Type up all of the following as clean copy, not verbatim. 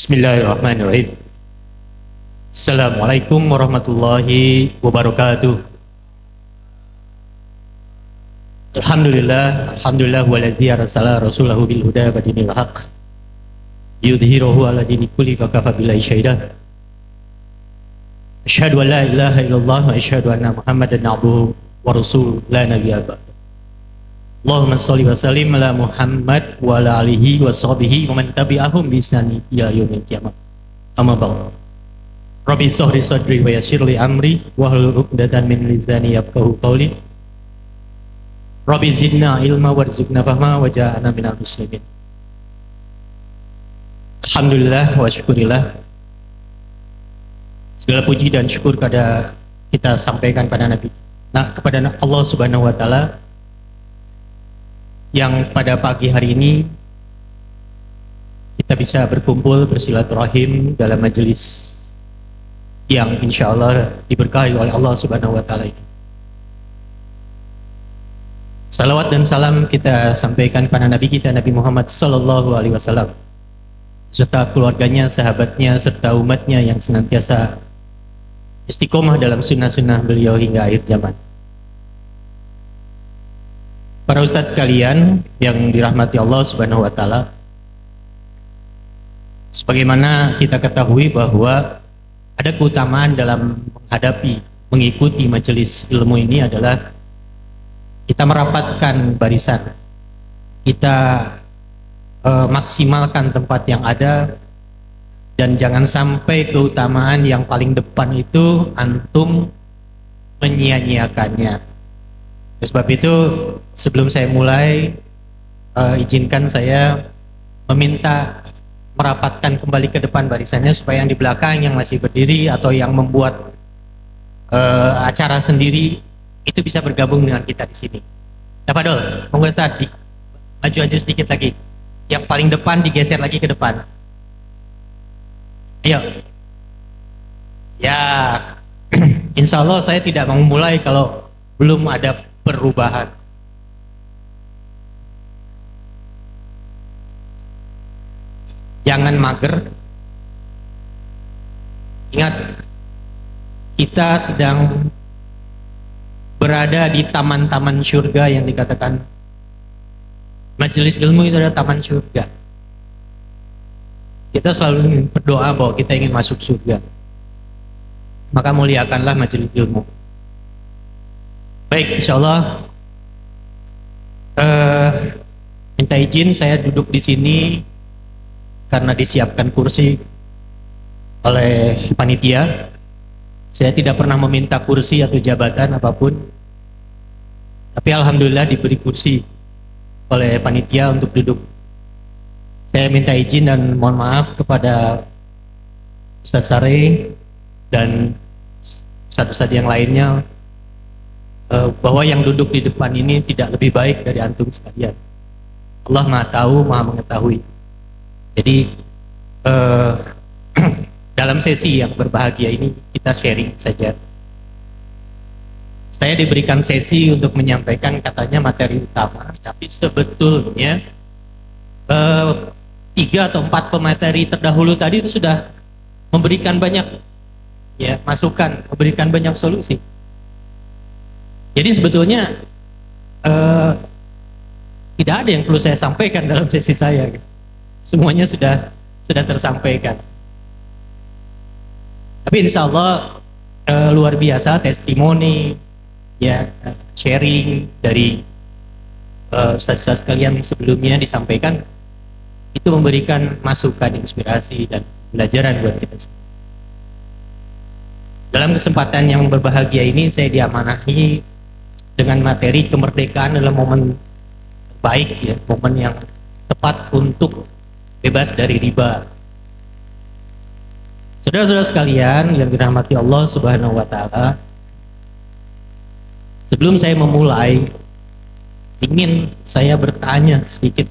Bismillahirrahmanirrahim. Assalamualaikum warahmatullahi wabarakatuh. Alhamdulillah walladzi arsala rasulahu bil huda wa dinil haqq yudhhiruhu ala dini kulli wa kafa billahi syahida. Asyhadu an la ilaha illallah wa asyhadu anna Muhammadan abduhu wa rasuluhu la nabiyya ba'da. Allahumma shalli wa sallim ala Muhammad wa ala alihi wa sahbihi wa man tabi'ahum bi ihsan ila yaumil qiyamah. Amma ba'd. Rabbi shrah sadri wa yassir li amri wahlul 'uqdatam min lisani yafqahu qawli. Rabbi zidna ilma warzuqna fahma waj'alna minal muslimin. Alhamdulillah wa syukurillah. Segala puji dan syukur kita sampaikan pada Nabi. Kepada Allah Subhanahu wa taala yang pada pagi hari ini kita bisa berkumpul bersilaturahim dalam majelis yang insya Allah diberkahi oleh Allah Subhanahu wa taala ini. Salawat dan salam kita sampaikan kepada Nabi kita Nabi Muhammad sallallahu alaihi wasallam serta keluarganya, sahabatnya serta umatnya yang senantiasa istiqomah dalam sunnah-sunnah beliau hingga akhir zaman. Para ustadz sekalian yang dirahmati Allah Subhanahu wa taala, sebagaimana kita ketahui bahwa ada keutamaan dalam mengikuti majelis ilmu ini adalah kita merapatkan barisan, kita maksimalkan tempat yang ada, dan jangan sampai keutamaan yang paling depan itu antum menyia-nyiakannya. Sebab itu sebelum saya mulai, izinkan saya meminta merapatkan kembali ke depan barisannya supaya yang di belakang yang masih berdiri atau yang membuat acara sendiri itu bisa bergabung dengan kita di sini. Tafadhol, monggo Ustaz, maju aja sedikit lagi. Yang paling depan digeser lagi ke depan. Ayo. Ya, insya Allah saya tidak mau mulai kalau belum ada perubahan. Jangan mager. Ingat, kita sedang berada di taman-taman surga yang dikatakan majelis ilmu itu adalah taman surga. Kita selalu berdoa bahwa kita ingin masuk surga. Maka muliakanlah majelis ilmu. Baik, insya Allah minta izin saya duduk di sini karena disiapkan kursi oleh panitia. Saya tidak pernah meminta kursi atau jabatan apapun, tapi alhamdulillah diberi kursi oleh panitia untuk duduk. Saya minta izin dan mohon maaf kepada Ustaz Sare dan ustaz-ustaz yang lainnya bahwa yang duduk di depan ini tidak lebih baik dari antum sekalian. Allah Maha tahu, Maha mengetahui. Jadi dalam sesi yang berbahagia ini kita sharing saja. Saya diberikan sesi untuk menyampaikan katanya materi utama, tapi sebetulnya 3 atau 4 pemateri terdahulu tadi itu sudah memberikan banyak masukan, memberikan banyak solusi. Jadi sebetulnya tidak ada yang perlu saya sampaikan dalam sesi saya. Semuanya sudah tersampaikan. Tapi insya Allah luar biasa testimoni, sharing dari ustaz-ustaz kalian sebelumnya disampaikan, itu memberikan masukan, inspirasi dan pelajaran buat kita semua. Dalam kesempatan yang berbahagia ini saya diamanahi dengan materi kemerdekaan adalah momen baik, momen yang tepat untuk bebas dari riba. Saudara-saudara sekalian yang dirahmati Allah Subhanahu wa taala, sebelum saya memulai, ingin saya bertanya sedikit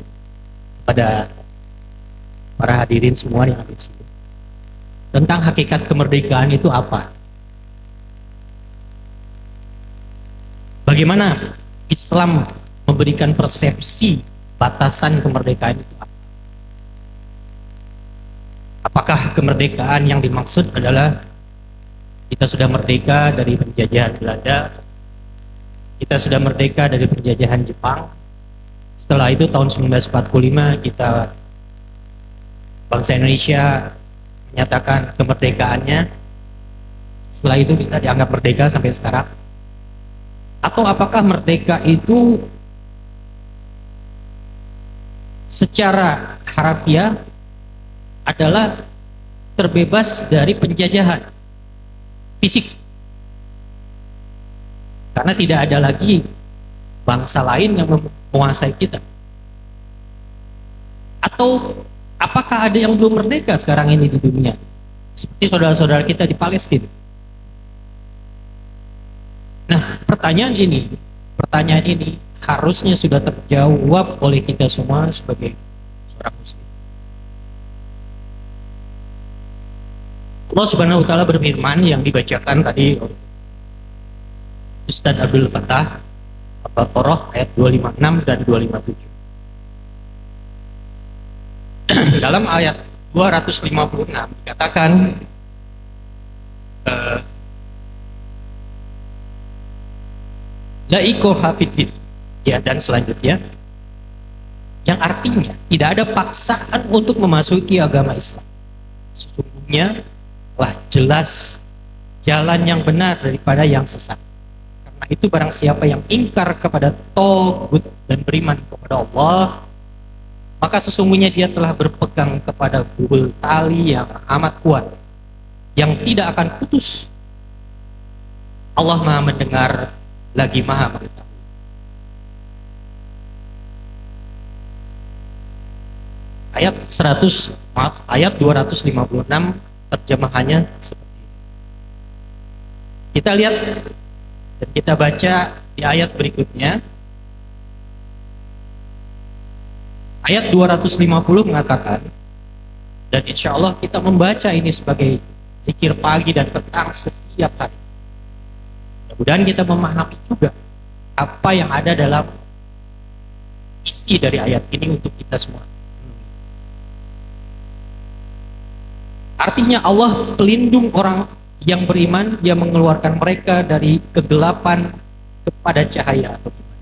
kepada para hadirin semua yang ada di sini tentang hakikat kemerdekaan itu apa? Bagaimana Islam memberikan persepsi batasan kemerdekaan itu apa? Apakah kemerdekaan yang dimaksud adalah kita sudah merdeka dari penjajahan Belanda, kita sudah merdeka dari penjajahan Jepang, setelah itu tahun 1945 kita, bangsa Indonesia, menyatakan kemerdekaannya, setelah itu kita dianggap merdeka sampai sekarang? Atau apakah merdeka itu secara harafiah adalah terbebas dari penjajahan fisik, karena tidak ada lagi bangsa lain yang menguasai kita? Atau apakah ada yang belum merdeka sekarang ini di dunia, seperti saudara-saudara kita di Palestina? Nah, pertanyaan ini harusnya sudah terjawab oleh kita semua sebagai seorang muslim. Allah Subhanahu wa taala berfirman yang dibacakan tadi oleh Ustaz Abdul Fattah, Al-Baqarah ayat 256 dan 257. Dalam ayat 256 dikatakan la ikraha fiddin, ya, dan selanjutnya yang artinya tidak ada paksaan untuk memasuki agama Islam. Sesungguhnya telah jelas jalan yang benar daripada yang sesat. Karena itu barang siapa yang ingkar kepada Tagut dan beriman kepada Allah, maka sesungguhnya dia telah berpegang kepada bulul tali yang amat kuat, yang tidak akan putus. Allah Maha mendengar lagi Maha mengetahui. Ayat 256 terjemahannya seperti ini. Kita lihat dan kita baca di ayat berikutnya. Ayat 250 mengatakan, dan insya Allah kita membaca ini sebagai zikir pagi dan petang setiap hari. Mudah-mudahan kita memahami juga apa yang ada dalam isi dari ayat ini untuk kita semua. Artinya Allah pelindung orang yang beriman, Dia mengeluarkan mereka dari kegelapan kepada cahaya atau iman.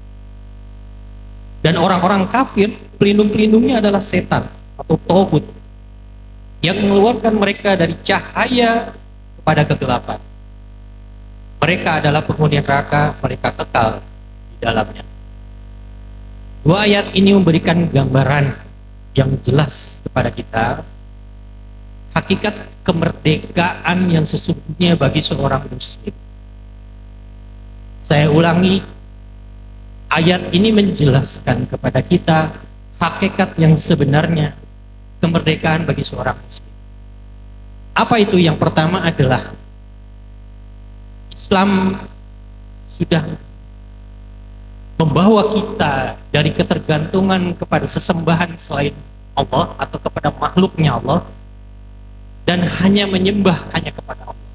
Dan orang-orang kafir, pelindung-pelindungnya adalah setan atau Tagut yang mengeluarkan mereka dari cahaya kepada kegelapan. Mereka adalah penghuni neraka, mereka kekal di dalamnya. Dua ayat ini memberikan gambaran yang jelas kepada kita hakikat kemerdekaan yang sesungguhnya bagi seorang muslim. Saya ulangi, ayat ini menjelaskan kepada kita hakikat yang sebenarnya kemerdekaan bagi seorang muslim. Apa itu? Yang pertama adalah Islam sudah membawa kita dari ketergantungan kepada sesembahan selain Allah atau kepada makhluknya Allah, dan hanya menyembah hanya kepada Allah.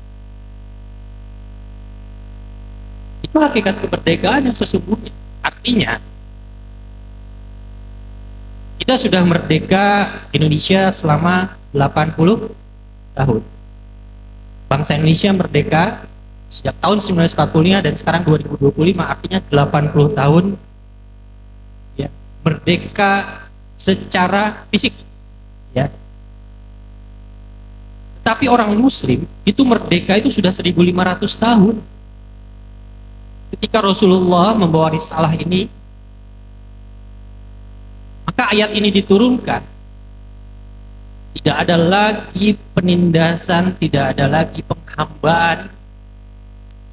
Itu hakikat kemerdekaan yang sesungguhnya. Artinya kita sudah merdeka Indonesia selama 80 tahun. Bangsa Indonesia merdeka sejak tahun 1945 dan sekarang 2025, artinya 80 tahun ya, merdeka secara fisik ya. Tapi orang muslim itu merdeka itu sudah 1500 tahun. Ketika Rasulullah membawa risalah ini, maka ayat ini diturunkan. Tidak ada lagi penindasan, tidak ada lagi penghambaan.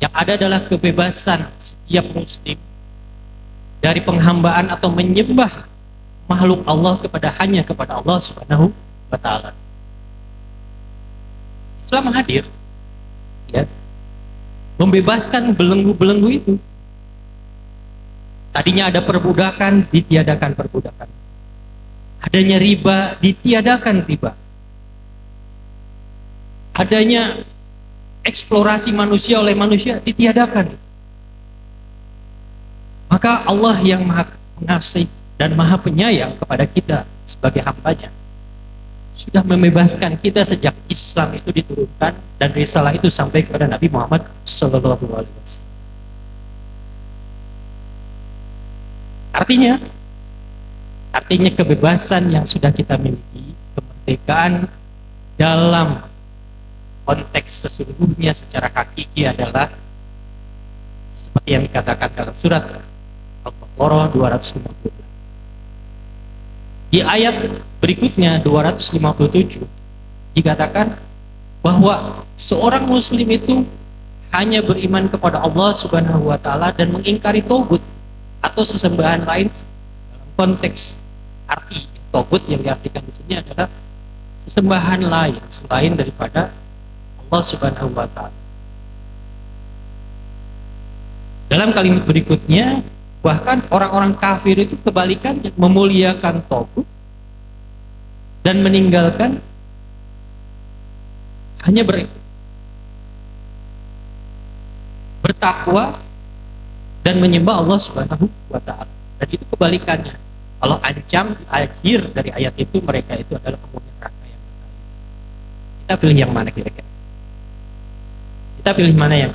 Yang ada adalah kebebasan setiap muslim dari penghambaan atau menyembah makhluk Allah hanya kepada Allah Subhanahu wa taala. Islam hadir ya, membebaskan belenggu-belenggu itu. Tadinya ada perbudakan, ditiadakan perbudakan. Adanya riba, ditiadakan riba. Adanya eksplorasi manusia oleh manusia, ditiadakan. Maka Allah yang Maha Pengasih dan Maha Penyayang kepada kita sebagai hambanya sudah membebaskan kita sejak Islam itu diturunkan dan risalah itu sampai kepada Nabi Muhammad Sallallahu Alaihi Wasallam. Artinya kebebasan yang sudah kita miliki, kemerdekaan dalam konteks sesungguhnya secara hakiki adalah seperti yang dikatakan dalam surat Al-Baqarah 250. Di ayat berikutnya 257 dikatakan bahwa seorang muslim itu hanya beriman kepada Allah Subhanahu wa taala dan mengingkari togut atau sesembahan lain. Dalam konteks arti togut yang diartikan di sini adalah sesembahan lain selain daripada Allah Subhanahu wa taala. Dalam kalimat berikutnya, bahkan orang-orang kafir itu kebalikannya, memuliakan togut dan meninggalkan hanya bertakwa dan menyembah Allah Subhanahu wa taala. Dan itu kebalikannya. Allah ancam di akhir dari ayat itu, mereka itu adalah penghuni neraka yang kekal. Kita pilih yang mana kira-kira? Kita pilih mana yang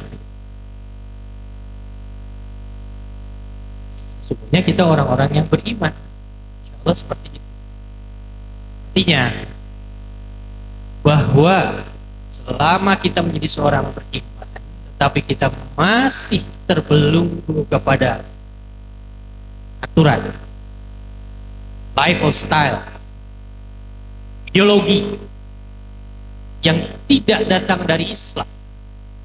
sesungguhnya kita orang-orang yang beriman, insya Allah seperti itu. Artinya bahwa selama kita menjadi seorang beriman, tetapi kita masih terbelenggu kepada aturan, lifestyle, ideologi yang tidak datang dari Islam,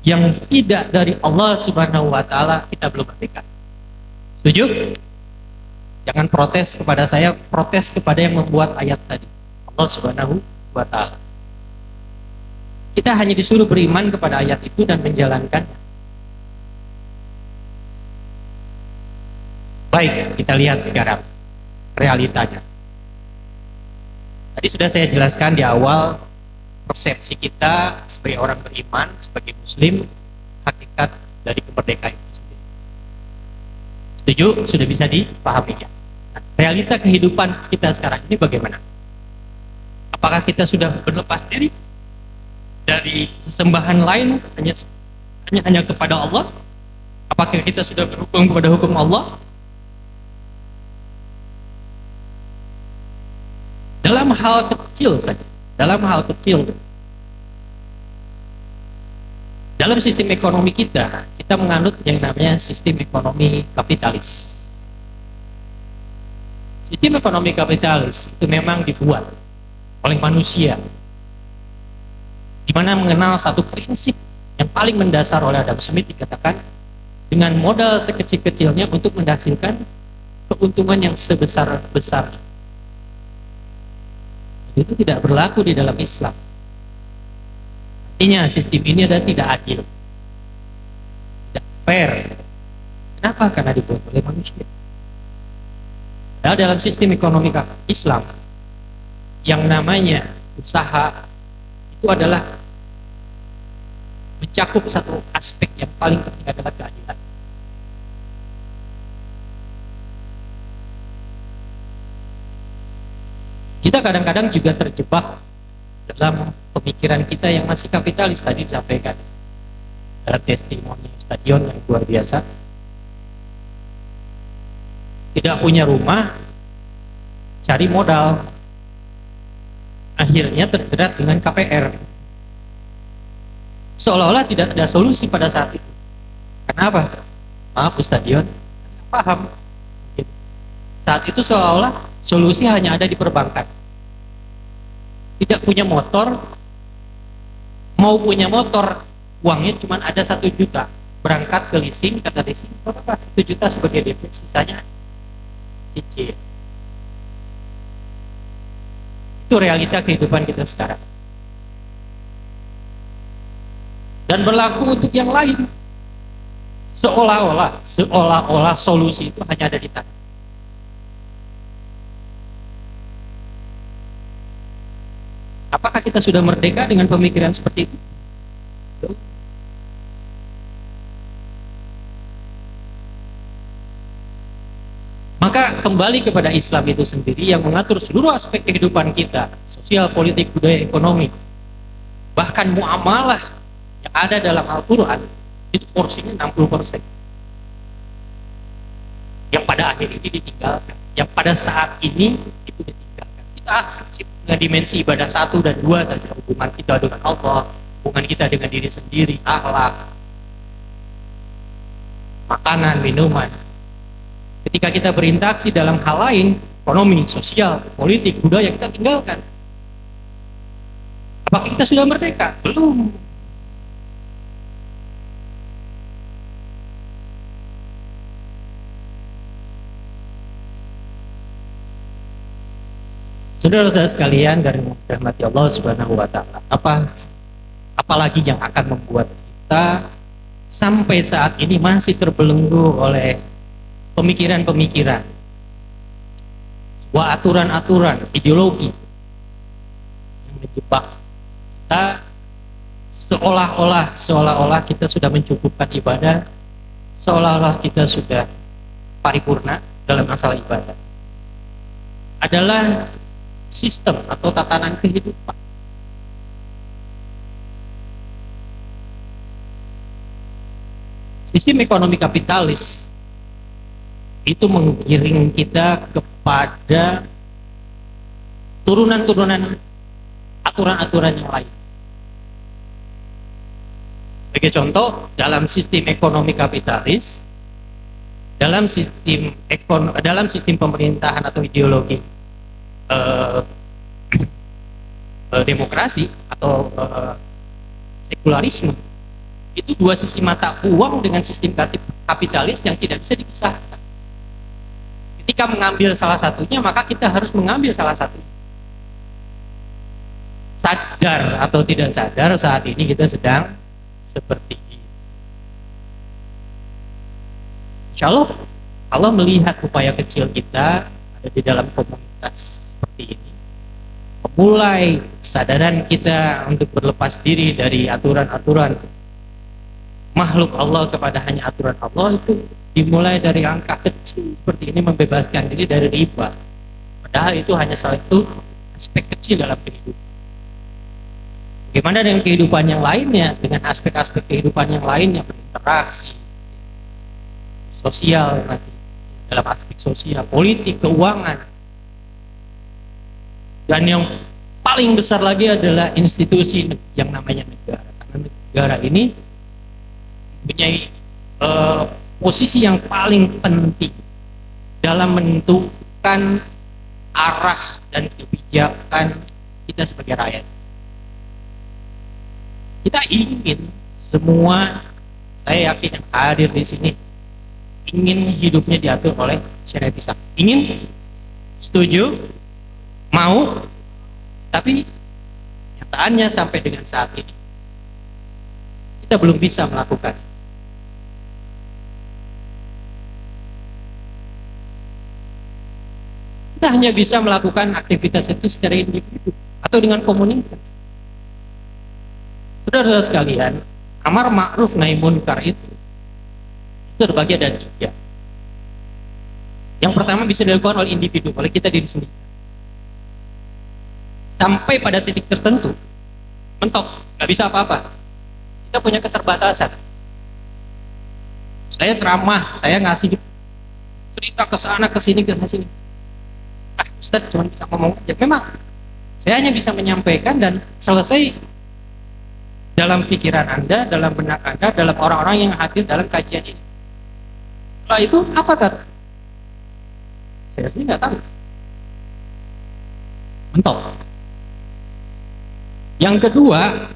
yang tidak dari Allah Subhanahu wa taala, kita belum merdeka. Setuju? Jangan protes kepada saya, protes kepada yang membuat ayat tadi, Allah Subhanahu wa taala. Kita hanya disuruh beriman kepada ayat itu dan menjalankannya. Baik, kita lihat sekarang realitanya. Tadi sudah saya jelaskan di awal persepsi kita sebagai orang beriman, sebagai muslim, hakikat dari kemerdekaan itu sendiri. Setuju? Sudah bisa dipahami ya? Nah, realita kehidupan kita sekarang ini bagaimana? Apakah kita sudah berlepas diri dari sesembahan lain hanya kepada Allah? Apakah kita sudah berhukum kepada hukum Allah? Dalam hal kecil saja, dalam sistem ekonomi kita menganut yang namanya sistem ekonomi kapitalis. Sistem ekonomi kapitalis itu memang dibuat oleh manusia, di mana mengenal satu prinsip yang paling mendasar oleh Adam Smith, dikatakan dengan modal sekecil-kecilnya untuk menghasilkan keuntungan yang sebesar-besarnya. Itu tidak berlaku di dalam Islam. Artinya sistem ini adalah tidak adil, tidak fair. Kenapa? Karena dibuat oleh manusia. Padahal dalam sistem ekonomi Islam yang namanya usaha itu adalah mencakup satu aspek yang paling penting adalah keadilan. Kita kadang-kadang juga terjebak dalam pemikiran kita yang masih kapitalis. Tadi disampaikan dalam testimoni stadion yang luar biasa, tidak punya rumah, cari modal, akhirnya terjerat dengan KPR, seolah-olah tidak ada solusi pada saat itu. Kenapa? Maaf Stadion, paham. Saat itu seolah-olah solusi hanya ada di perbankan. Tidak punya motor, mau punya motor, uangnya cuma ada 1 juta, berangkat ke leasing, kata leasing, berapa? 1 juta sebagai DP, sisanya cicil. Itu realita kehidupan kita sekarang. Dan berlaku untuk yang lain. Seolah-olah solusi itu hanya ada di tangan. Apakah kita sudah merdeka dengan pemikiran seperti itu? Maka kembali kepada Islam itu sendiri yang mengatur seluruh aspek kehidupan kita, sosial, politik, budaya, ekonomi, bahkan muamalah yang ada dalam Al-Quran itu porsinya 60%. Yang pada akhir ini ditinggalkan, yang pada saat ini itu ditinggalkan. Kita dengan dimensi ibadah 1 dan 2 saja, hubungan kita dengan Allah, hubungan kita dengan diri sendiri, akhlak, makanan, minuman. Ketika kita berinteraksi dalam hal lain, ekonomi, sosial, politik, budaya, kita tinggalkan. Apakah kita sudah merdeka? Belum. Saudara-saudara sekalian dari rahmati Allah Subhanahu wa taala, apalagi yang akan membuat kita sampai saat ini masih terbelenggu oleh pemikiran-pemikiran, sebuah aturan-aturan, ideologi yang menjebak kita seolah-olah kita sudah mencukupkan ibadah, seolah-olah kita sudah paripurna dalam masalah ibadah, adalah sistem atau tatanan kehidupan. Sistem ekonomi kapitalis itu menggiring kita kepada turunan-turunan aturan-aturan yang lain. Sebagai contoh, dalam sistem ekonomi kapitalis, dalam sistem pemerintahan atau ideologi demokrasi atau sekularisme, itu dua sisi mata uang dengan sistem kapitalis yang tidak bisa dipisahkan. Ketika mengambil salah satunya, maka kita harus mengambil salah satunya. Sadar atau tidak sadar, saat ini kita sedang seperti ini. Insya Allah melihat upaya kecil kita ada di dalam komunitas seperti ini, memulai kesadaran kita untuk berlepas diri dari aturan-aturan makhluk Allah kepada hanya aturan Allah, itu dimulai dari angka kecil seperti ini, membebaskan diri dari riba. Padahal itu hanya salah satu aspek kecil dalam kehidupan. Bagaimana dengan kehidupan yang lainnya, dengan aspek-aspek kehidupan yang lainnya, berinteraksi, sosial, nanti dalam aspek sosial, politik, keuangan. Dan yang paling besar lagi adalah institusi yang namanya negara. Karena negara ini mempunyai posisi yang paling penting dalam menentukan arah dan kebijakan kita sebagai rakyat. Kita ingin semua, saya yakin yang hadir di sini, ingin hidupnya diatur oleh syariat Islam. Ingin? Setuju? Mau? Tapi nyataannya sampai dengan saat ini kita belum bisa melakukan. Kita hanya bisa melakukan aktivitas itu secara individu atau dengan komunitas. Saudara-saudara sekalian, amar ma'ruf nahi munkar itu terbagi ada 3. Yang pertama bisa dilakukan oleh individu, oleh kita diri sendiri. Sampai pada titik tertentu, mentok, nggak bisa apa-apa. Kita punya keterbatasan. Saya ceramah, saya ngasih cerita ke sana, ke sini, ke sini. Ustaz cuma bisa ngomong aja. Memang, saya hanya bisa menyampaikan dan selesai dalam pikiran Anda, dalam benak Anda, dalam orang-orang yang hadir dalam kajian ini. Setelah itu, apa kan? Saya sendiri nggak tahu. Mentok. Yang kedua,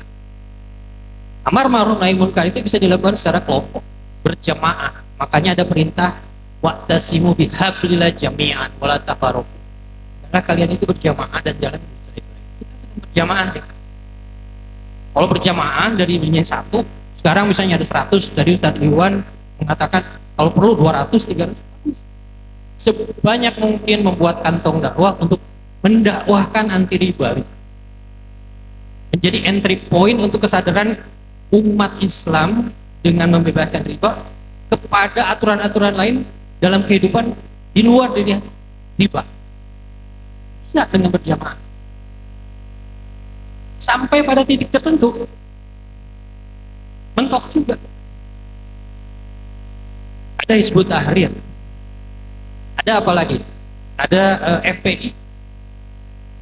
amar ma'ruf nahi munkar itu bisa dilakukan secara kelompok, berjamaah. Makanya ada perintah wa'tasimu bihablillah jami'an wala tafarraqu. Karena kalian itu berjamaah dan jalan kita sedang berjamaah deh. Kalau berjamaah dari dunia 1, sekarang misalnya ada 100, dari Ustaz Iwan mengatakan kalau perlu 200, 300, sebanyak mungkin membuat kantong dakwah untuk mendakwahkan anti riba. Menjadi entry point untuk kesadaran umat Islam dengan membebaskan riba kepada aturan-aturan lain dalam kehidupan Di luar dari riba. Bisa dengan berjamaah. Sampai pada titik tertentu mentok juga. Ada Hizbut Tahrir. Ada apa lagi? Ada FPI.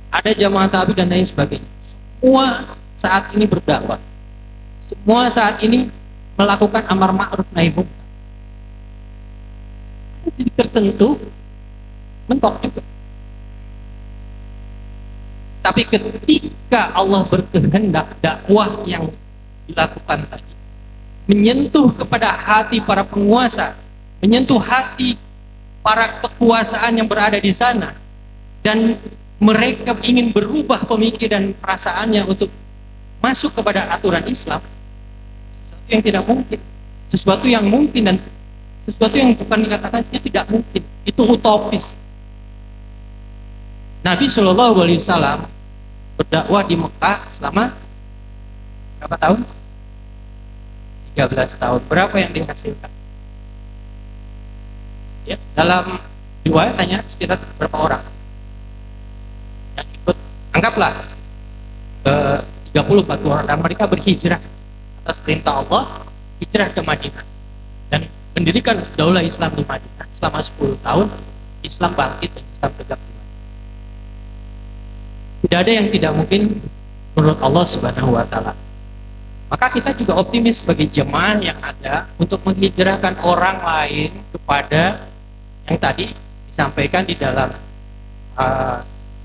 Ada Jamaah Tabligh dan lain sebagainya. Semua saat ini berdakwah. Semua saat ini melakukan amar ma'ruf nahi munkar. Titik tertentu mentok juga. Tapi ketika Allah berkehendak dakwah yang dilakukan tadi menyentuh kepada hati para penguasa, menyentuh hati para kekuasaan yang berada di sana, dan mereka ingin berubah pemikiran dan perasaannya untuk masuk kepada aturan Islam, sesuatu yang tidak mungkin, sesuatu yang mungkin dan sesuatu yang bukan dikatakan itu tidak mungkin, itu utopis. Nabi Shallallahu Alaihi Wasallam berdakwah di Mekah selama berapa tahun? 13 tahun. Berapa yang dihasilkan? Ya, dalam riwayat hanya sekitar berapa orang yang ikut, anggaplah 30-40 orang, dan mereka berhijrah atas perintah Allah, hijrah ke Madinah dan mendirikan daulah Islam di Madinah selama 10 tahun. Islam bangkit dan Islam tegak di Madinah. Tidak ada yang tidak mungkin menurut Allah Subhanahu wa Ta'ala. Maka kita juga optimis sebagai jemaah yang ada untuk menghijrahkan orang lain kepada yang tadi disampaikan di dalam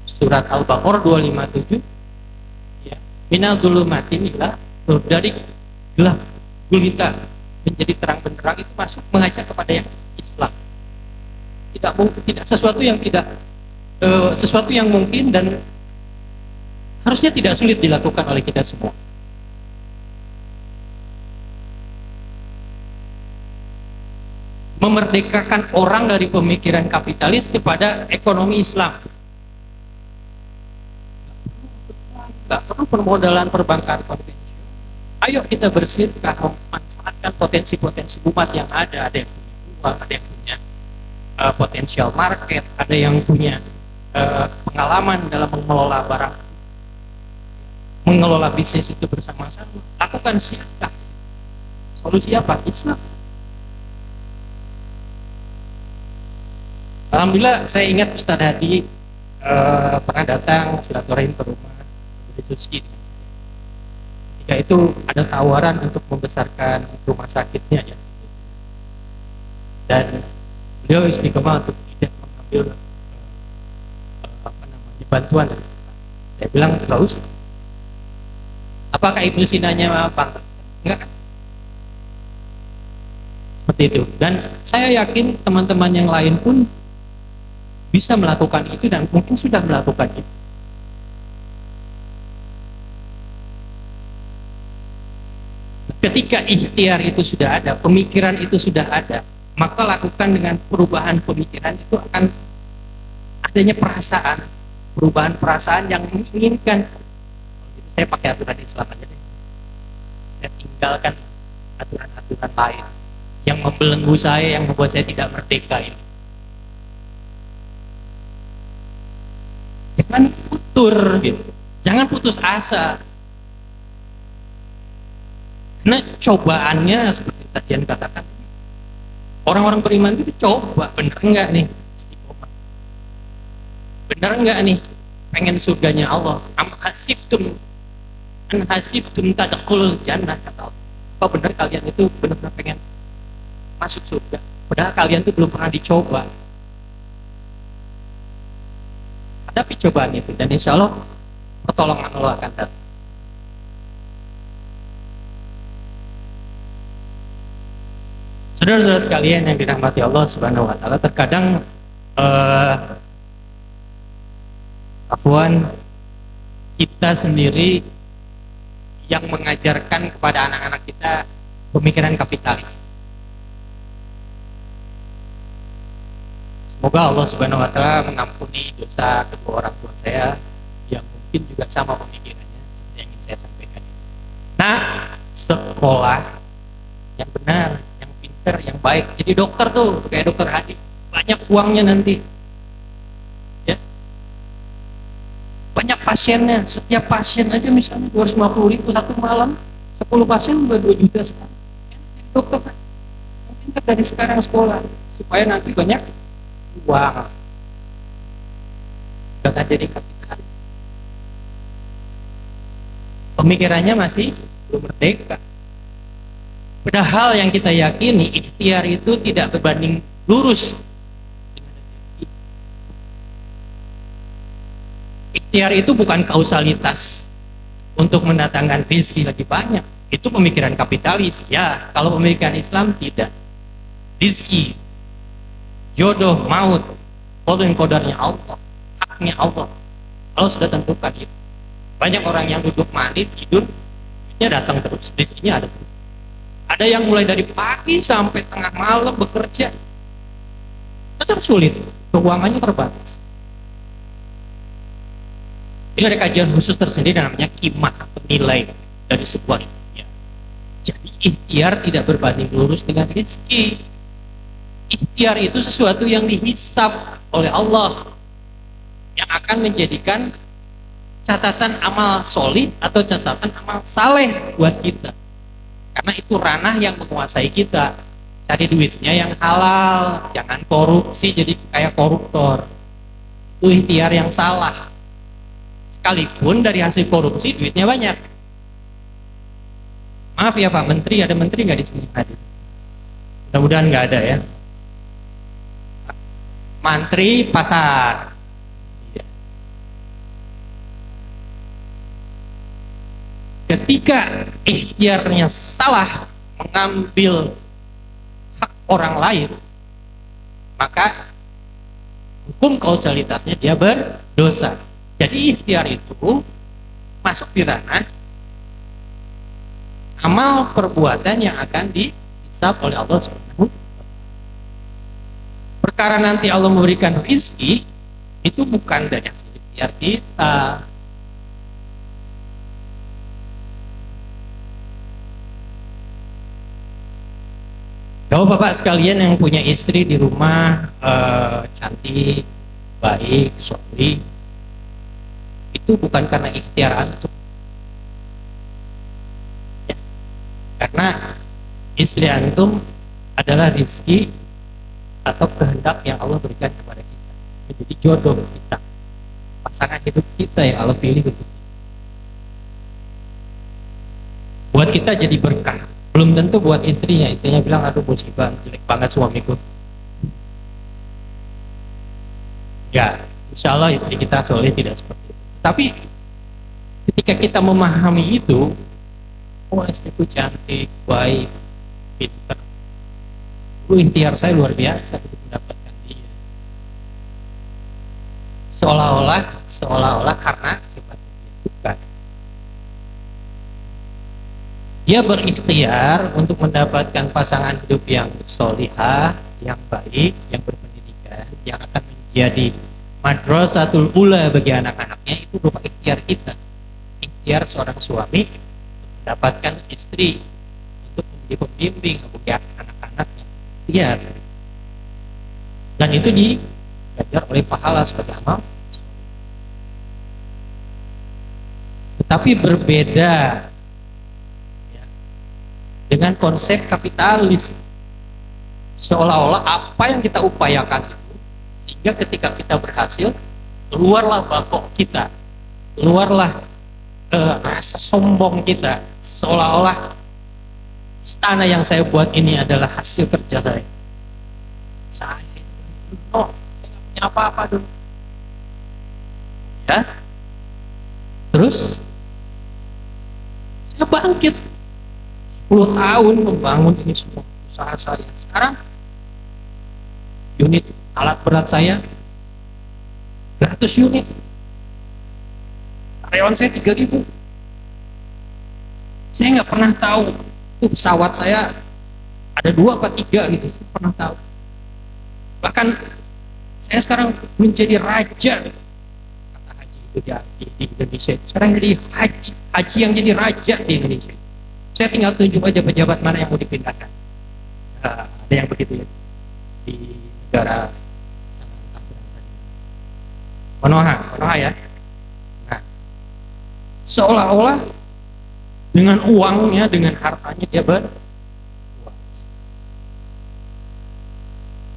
surat Al-Baqarah 257, ya, minal dzulumatin ila, dari gelap gulita menjadi terang benderang, itu masuk mengajak kepada yang Islam. Tidak mungkin, tidak sesuatu yang tidak sesuatu yang mungkin dan harusnya tidak sulit dilakukan oleh kita semua. Memerdekakan orang dari pemikiran kapitalis kepada ekonomi Islam. Tidak perlu permodalan perbankan konvensional. Ayo kita bersedekah, memanfaatkan potensi-potensi umat yang ada. Ada yang punya uang, ada yang punya potensial market, ada yang punya pengalaman dalam mengelola barang, mengelola bisnis itu bersama-sama. Lakukan sedekah. Solusi apa? Islam. Alhamdulillah saya ingat Ustadz Hadi pernah datang silaturahim ke rumah Suski dengan saya. Ketika itu ada tawaran untuk membesarkan rumah sakitnya, ya. Dan beliau istiqomah untuk tidak mengambil bantuan dari kita. Saya bilang bagus. Apakah Ibnu Sinanya apa? Enggak kan? Seperti itu. Dan saya yakin teman-teman yang lain pun bisa melakukan itu dan mungkin sudah melakukan itu. Ketika ikhtiar itu sudah ada, pemikiran itu sudah ada, maka lakukan dengan perubahan pemikiran itu akan adanya perasaan, perubahan perasaan yang menginginkan. Saya pakai aturan Islam aja deh. Saya tinggalkan aturan-aturan lain yang membelenggu saya, yang membuat saya tidak merdeka ini. Jangan putur gitu. Jangan putus asa. Nah, cobaannya seperti tadi yang dikatakan, orang-orang beriman itu coba, bener enggak nih istiqomah, bener enggak nih pengen surganya Allah. Am hasibtum an hasibtum tadkhulul jannah, kata Allah. Apa benar kalian itu benar-benar pengen masuk surga, padahal kalian itu belum pernah dicoba. Hadapi cobaan itu dan insya Allah pertolongan Allah akan datang. Saudara-saudara sekalian yang dirahmati Allah Subhanahu wa Ta'ala, terkadang afwan, kita sendiri yang mengajarkan kepada anak-anak kita pemikiran kapitalis. Semoga Allah Subhanahu wa Ta'ala mengampuni dosa kedua orang tua saya yang mungkin juga sama pemikirannya seperti yang ingin saya sampaikan. Nah, sekolah yang benar, yang pintar, yang baik. Jadi dokter tuh kayak dokter Hadi, banyak uangnya nanti, ya. Banyak pasiennya, setiap pasien aja misalnya 250.000 satu malam, 10 pasien udah 2 juta sekarang. Jadi dokter kan mungkin dari sekarang sekolah supaya nanti banyak uang, gak jadi kapitalis. Pemikirannya masih belum merdeka. Padahal yang kita yakini ikhtiar itu tidak berbanding lurus dengan rezeki. Ikhtiar itu bukan kausalitas untuk mendatangkan rezeki lebih banyak. Itu pemikiran kapitalis. Ya, kalau pemikiran Islam tidak. Rezeki, jodoh, maut, qada dan qadarnya Allah, haknya Allah. Allah sudah tentukan itu. Banyak orang yang duduk manis tidur, duitnya datang terus, rezekinya ada terus. Ada yang mulai dari pagi sampai tengah malam bekerja, tetap sulit, keuangannya terbatas. Ini ada kajian khusus tersendiri namanya qimah, nilai dari sebuah ikhtiar. Jadi ikhtiar tidak berbanding lurus dengan rezeki. Ikhtiar itu sesuatu yang dihisab oleh Allah, yang akan menjadikan catatan amal solih atau catatan amal saleh buat kita. Karena itu ranah yang menguasai kita. Cari duitnya yang halal, jangan korupsi jadi kayak koruptor. Itu ikhtiar yang salah. Sekalipun dari hasil korupsi duitnya banyak. Maaf ya Pak Menteri, ada menteri nggak di sini hadir? Mudah-mudahan nggak ada ya. Mantri pasar. Ketika ikhtiarnya salah mengambil hak orang lain, maka hukum kausalitasnya dia berdosa. Jadi ikhtiar itu masuk di ranah amal perbuatan yang akan dihisab oleh Allah Subhanahu. Perkara nanti Allah memberikan rezeki itu bukan dari hasil ikhtiar kita. Bapak-bapak sekalian yang punya istri di rumah cantik, baik, solih, itu bukan karena ikhtiar antum. Ya. Karena istri antum adalah rezeki atau kehendak yang Allah berikan kepada kita, menjadi jodoh kita, pasangan hidup kita yang Allah pilih untuk kita. Buat kita jadi berkah. Belum tentu buat istrinya bilang aduh musibah, jelek banget suamiku. Ya, insya Allah istri kita soleh tidak seperti itu. Tapi ketika kita memahami itu, oh istriku cantik, baik, pintar, ikhtiar saya luar biasa untuk mendapatkan dia. Seolah-olah karena hebatnya dia, bukan. Dia berikhtiar untuk mendapatkan pasangan hidup yang solihah, yang baik, yang berpendidikan, yang akan menjadi madrasatul ula bagi anak-anaknya. Itu berupa ikhtiar kita, ikhtiar seorang suami untuk mendapatkan istri untuk menjadi pembimbing bagi anak-anaknya. Ikhtiar, dan itu diajar oleh pahala sebagai amal. Tetapi berbeda dengan konsep kapitalis, seolah-olah apa yang kita upayakan itu, sehingga ketika kita berhasil, keluarlah bangkok kita, keluarlah rasa sombong kita, seolah-olah istana yang saya buat ini adalah hasil kerja saya. Saya nggak punya apa-apa dulu, ya. Terus saya bangkit 10 tahun membangun ini semua usaha saya. Sekarang unit alat berat saya 100 unit, karyawan saya 3.000. Saya nggak pernah tahu itu pesawat saya ada 2 apa 3 gitu, saya pernah tahu. Bahkan saya sekarang menjadi raja, kata haji itu di Indonesia. Sekarang jadi haji yang jadi raja di Indonesia. Saya tinggal tunjuk aja pejabat mana yang mau dipindahkan. Ada yang begitu ya di negara Konoha ya. Nah, seolah-olah dengan uangnya, dengan hartanya dia berkuasa.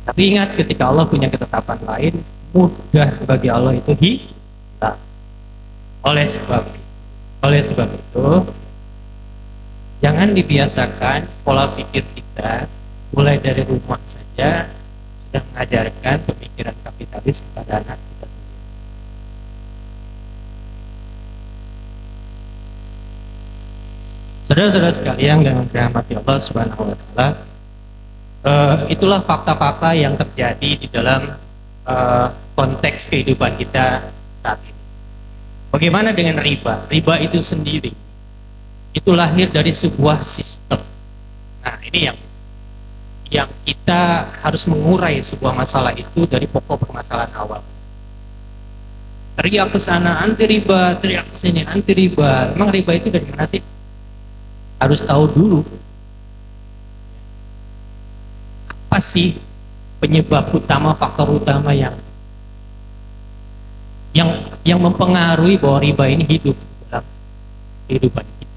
Tapi ingat, ketika Allah punya ketetapan lain, mudah bagi Allah itu hilang. Oleh sebab itu, jangan dibiasakan pola pikir kita mulai dari rumah saja sudah mengajarkan pemikiran kapitalis kepada anak kita sendiri. Saudara-saudara sekalian yang dirahmati Allah Subhanahu wa taala, itulah fakta-fakta yang terjadi di dalam konteks kehidupan kita saat ini. Bagaimana dengan riba? Riba itu sendiri itu lahir dari sebuah sistem. Nah, ini yang kita harus mengurai sebuah masalah itu dari pokok permasalahan awal. Teriak ke sana anti riba, teriak ke sini anti riba. Memang riba itu dari mana sih? Harus tahu dulu apa sih penyebab utama, faktor utama yang mempengaruhi bahwa riba ini hidup dalam kehidupan kita.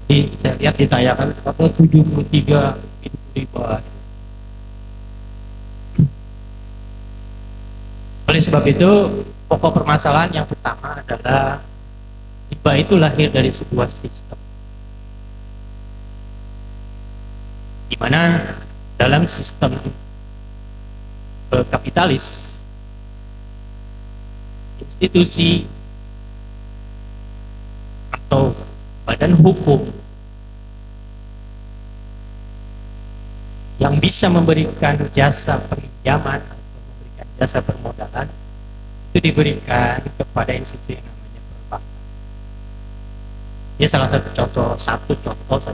Jadi saya lihat ditayakan 73 pintu riba. Oleh sebab itu, pokok permasalahan yang pertama adalah riba itu lahir dari sebuah sistem, di mana dalam sistem kapitalis, institusi atau badan hukum yang bisa memberikan jasa pinjaman atau memberikan jasa permodalan itu diberikan kepada institusi yang namanya perbankan. Ini salah satu contoh saja.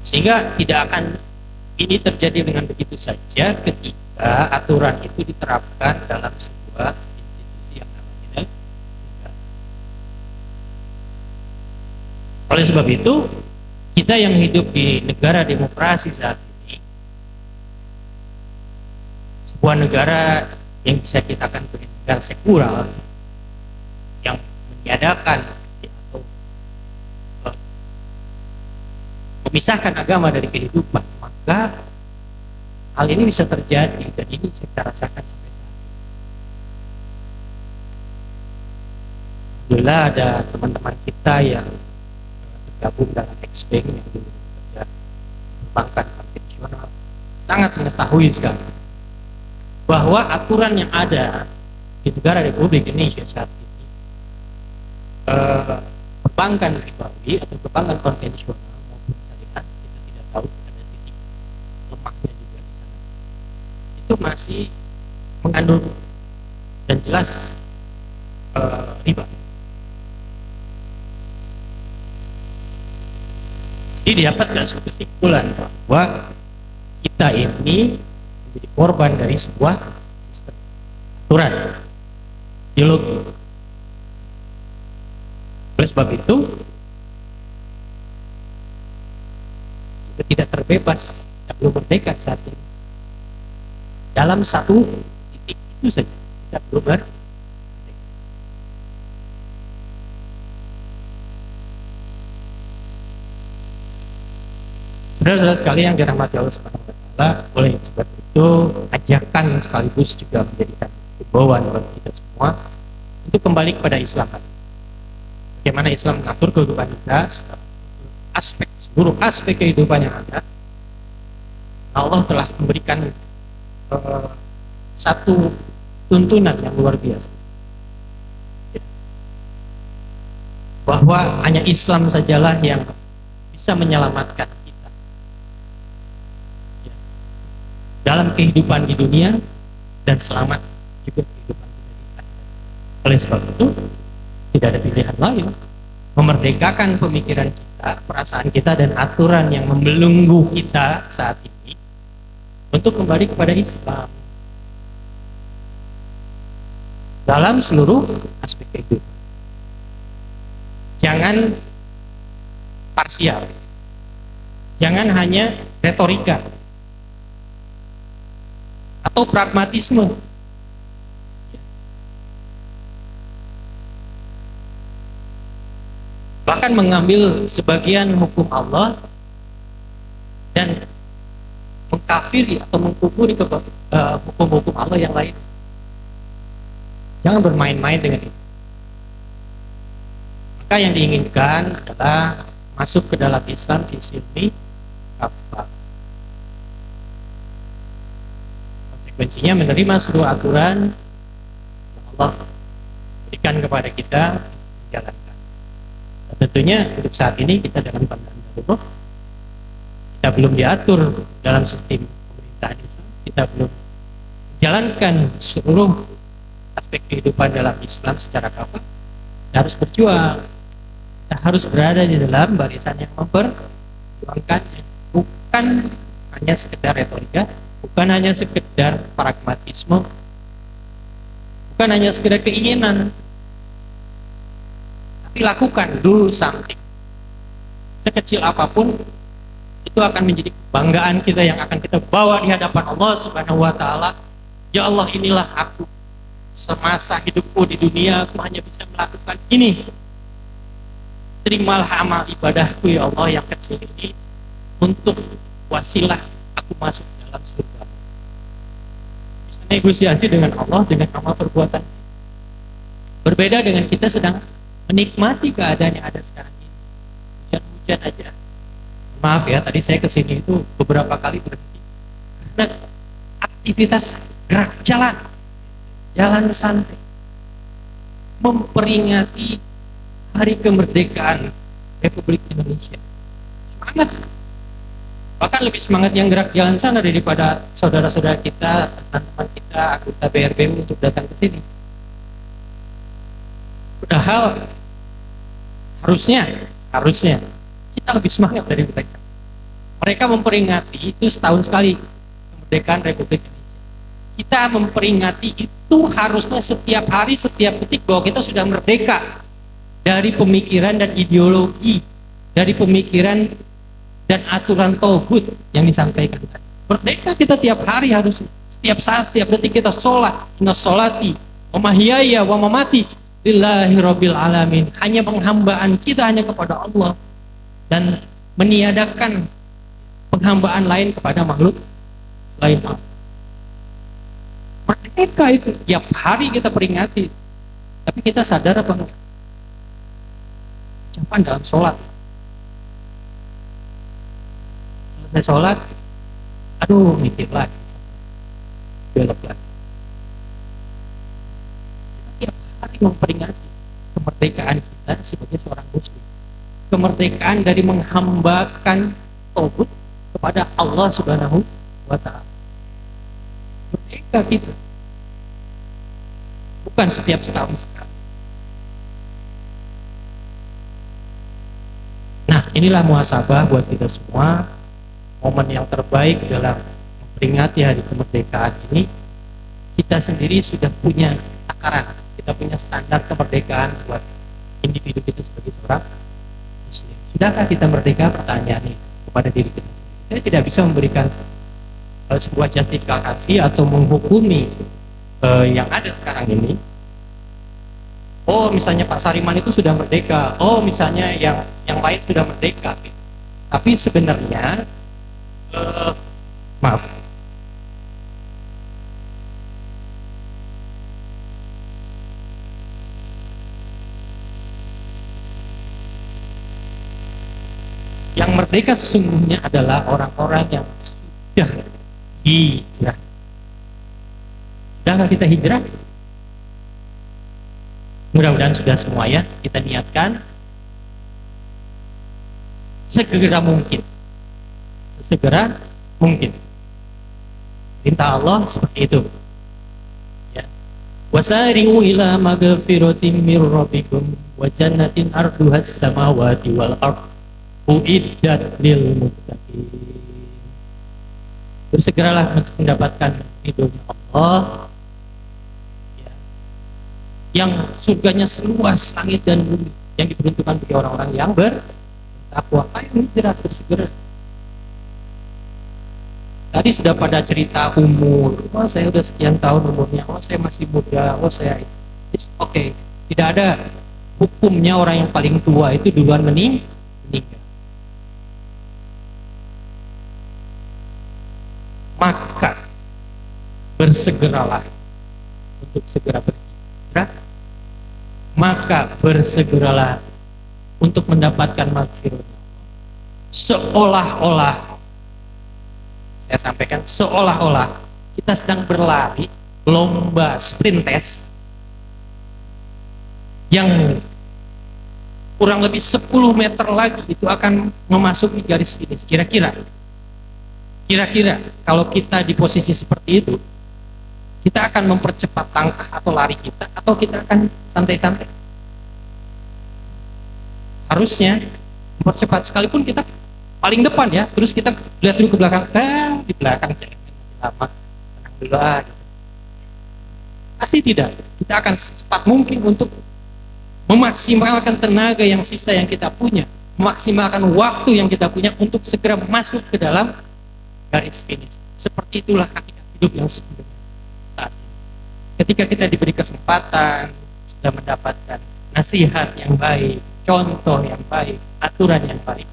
Sehingga tidak akan ini terjadi dengan begitu saja ketika aturan itu diterapkan dalam sebuah institusi yang namanya negara. Oleh sebab itu, kita yang hidup di negara demokrasi saat ini, sebuah negara yang bisa kita katakan negara sekular, yang meniadakan atau memisahkan agama dari kehidupan, maka hal ini bisa terjadi, dan ini kita rasakan sampai saat ini. Alhamdulillah ada teman-teman kita yang tergabung dalam ex-bank yang dulu bekerja perbankan konvensional, sangat mengetahui sekali bahwa aturan yang ada di negara Republik Indonesia saat ini, perbankan ribawi atau perbankan konvensional maupun syariah, kita tidak tahu ada titik lemahnya juga di sana, itu masih mengandung dan jelas riba. Jadi didapatkan suatu kesimpulan bahwa kita ini menjadi korban dari sebuah sistem aturan ideologi. Oleh sebab itu, kita tidak terbebas, kita belum merdeka saat ini. Dalam satu titik itu saja kita belum merdeka. Saudara-saudara sekalian yang dirahmati Allah Subhanahu wa taala, oleh sebab itu ajakan sekaligus juga menjadikan himbauan bagi kita semua untuk kembali kepada Islam. Bagaimana Islam mengatur kehidupan kita, seluruh aspek kehidupan yang ada. Allah telah memberikan satu tuntunan yang luar biasa, bahwa hanya Islam sajalah yang bisa menyelamatkan kita dalam kehidupan di dunia dan selamat juga kehidupan kita di akhirat. Oleh sebab itu, tidak ada pilihan lain, memerdekakan pemikiran kita, perasaan kita, dan aturan yang membelenggu kita saat ini untuk kembali kepada Islam dalam seluruh aspek kehidupan. Jangan parsial, jangan hanya retorika, atau pragmatisme. Bahkan mengambil sebagian hukum Allah dan mengkafiri atau mengkufuri hukum-hukum Allah yang lain. Jangan bermain-main dengan itu. Maka yang diinginkan adalah masuk ke dalam Islam di sini apa? Konsekuensinya menerima seluruh aturan yang Allah berikan kepada kita, menjalankan. Dan tentunya untuk saat ini kita dalam keadaan darurat, kita belum diatur dalam sistem pemerintahan Islam, kita belum menjalankan seluruh aspek kehidupan dalam Islam secara kafah. Kita harus berjuang, kita harus berada di dalam barisan yang memperjuangkannya, bukan hanya sekedar retorika, bukan hanya sekedar pragmatisme, bukan hanya sekedar keinginan, tapi lakukan, do something. Sekecil apapun itu akan menjadi kebanggaan kita yang akan kita bawa di hadapan Allah Subhanahu wa taala. Ya Allah, inilah aku, semasa hidupku di dunia aku hanya bisa melakukan ini. Terimalah amal ibadahku ya Allah yang kecil ini untuk wasilah aku masuk dalam surga. Bisa negosiasi dengan Allah dengan amal perbuatan. Berbeda dengan kita sedang menikmati keadaan yang ada sekarang ini. Hujan-hujan aja. Maaf ya, tadi saya kesini itu beberapa kali berhenti karena aktivitas gerak jalan santai memperingati hari kemerdekaan Republik Indonesia. Semangat, bahkan lebih semangat yang gerak jalan sana daripada saudara-saudara kita, teman-teman kita, anggota BRBU untuk datang ke sini. Padahal harusnya kita lebih semangat dari mereka. Mereka memperingati itu setahun sekali kemerdekaan Republik Indonesia. Kita memperingati itu harusnya setiap hari, setiap detik, bahwa kita sudah merdeka dari pemikiran dan ideologi, dari pemikiran dan aturan tauhid yang disampaikan tadi. Merdeka kita tiap hari, harus setiap saat, setiap detik kita sholat. Inna sholati wa mahyaya wa mamati lillahi rabbil alamin. Hanya penghambaan kita hanya kepada Allah dan meniadakan penghambaan lain kepada makhluk selain Allah. Merdeka itu tiap hari kita peringati, tapi kita sadar apa enggak? Ucapan dalam sholat, selesai sholat, aduh mikir lagi, belok lagi. Kita tiap hari memperingati kemerdekaan kita sebagai seorang muslim, kemerdekaan dari menghambakan tauhid kepada Allah Subhanahu wa ta'ala. Merdeka kita bukan setiap setahun sekali. Nah, inilah muhasabah buat kita semua. Momen yang terbaik dalam memperingati hari kemerdekaan ini, kita sendiri sudah punya takaran, kita punya standar kemerdekaan buat individu kita sebagai seorang muslim. Sudahkah kita merdeka? Pertanyaannya kepada diri kita sendiri. Saya tidak bisa memberikan sebuah justifikasi atau menghukumi yang ada sekarang ini. Oh, misalnya Pak Sariman itu sudah merdeka. Oh, misalnya yang lain sudah merdeka. Tapi sebenarnya maaf. Yang merdeka sesungguhnya adalah orang-orang yang sudah hijrah. Sudahkah kita hijrah? Mudah-mudahan sudah semua ya. Kita niatkan segera mungkin, sesegera mungkin. Perintah Allah seperti itu. Ya. Wasari'u ila maghfiratin mir rabbikum wa jannatin arduhas samawati wal ardh uiddat lil muttaqin. Bersegeralah untuk mendapatkan ridhonya Allah, ya, yang surganya seluas langit dan bumi, yang diperuntukkan bagi orang-orang yang bertakwa. Ayo hijrah, bersegera. Tadi sudah pada cerita umur, oh saya udah sekian tahun umurnya, oh saya masih muda, oh saya it's okay. Tidak ada hukumnya orang yang paling tua itu duluan meninggal. Maka bersegeralah untuk segera berhijrah, maka bersegeralah untuk mendapatkan maghfirah. Seolah-olah, saya sampaikan, seolah-olah kita sedang berlari lomba sprint test yang kurang lebih 10 meter lagi itu akan memasuki garis finish. Kira-kira kalau kita di posisi seperti itu, kita akan mempercepat langkah atau lari kita, atau kita akan santai-santai? Harusnya mempercepat, sekalipun kita paling depan ya, terus kita lihat dulu ke belakang, di belakang masih lama, tenang dulu gitu. Pasti tidak, kita akan secepat mungkin untuk memaksimalkan tenaga yang sisa yang kita punya, memaksimalkan waktu yang kita punya untuk segera masuk ke dalam garis finish. Seperti itulah hakikat hidup yang sebenarnya saat ini. Ketika kita diberi kesempatan, sudah mendapatkan nasihat yang baik, contoh yang baik, aturan yang baik,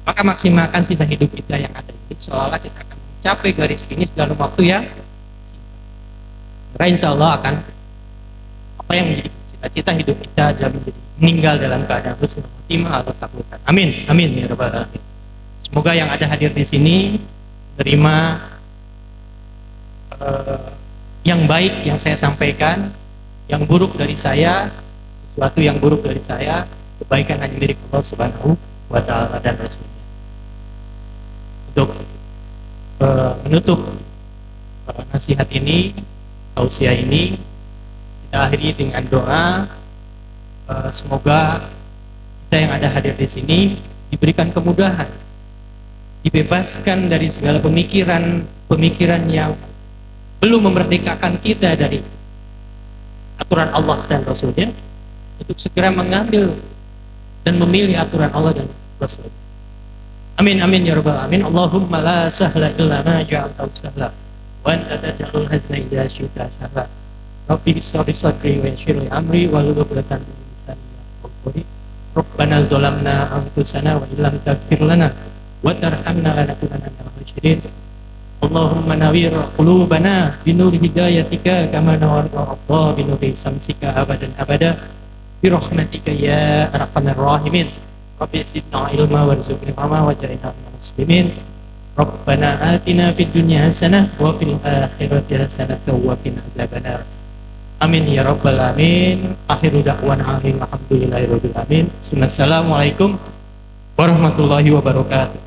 maka maksimalkan sisa hidup kita yang ada ini, seolah kita akan mencapai garis finish dalam waktu yang singkat. Maka insya Allah akan apa yang menjadi cita-cita hidup kita adalah meninggal dalam keadaan husnul khotimah atau taklukan. Amin, amin ya rabbal alamin. Semoga yang ada hadir di sini menerima yang baik yang saya sampaikan, yang buruk dari saya, sesuatu yang buruk dari saya, kebaikan hanya milik Allah Subhanahu wa Ta'ala dan Rasulnya. Untuk menutup nasihat ini, tausiah ini, kita akhiri dengan doa. Semoga kita yang ada hadir di sini diberikan kemudahan, dibebaskan dari segala pemikiran yang belum memerdekakan kita dari aturan Allah dan Rasulnya, untuk segera mengambil dan memilih aturan Allah dan Rasul. Amin, amin ya rabbal alamin. Allahumma la sahla illa ma ja'altahu sahla wa anta taj'alul hazna idza syi'ta sahla. Rabbi ishrah li sadri wa yassir li amri wahlul 'uqdatam min lisani yafqahu qawli. Rabbana zalamna anfusana wa illam taghfir lana wa tarhamna lanakunanna minal khasirin. Allahumma nawwir qulubana bi nuri hidayatika kama nawwarta Allah bi nuri samsika abadan abada bi rahmatika ya arhamar rahimin. Rabbi zidna ilma warzuqna fahma waj'alna minal muslimin. Rabbana atina fid dunya hasanah wa fil akhirati hasanah wa qina adzabannar. Amin ya rabbal alamin. Akhiru da'wana alhamdulillahi rabbil alamin. Assalamualaikum warahmatullahi wabarakatuh.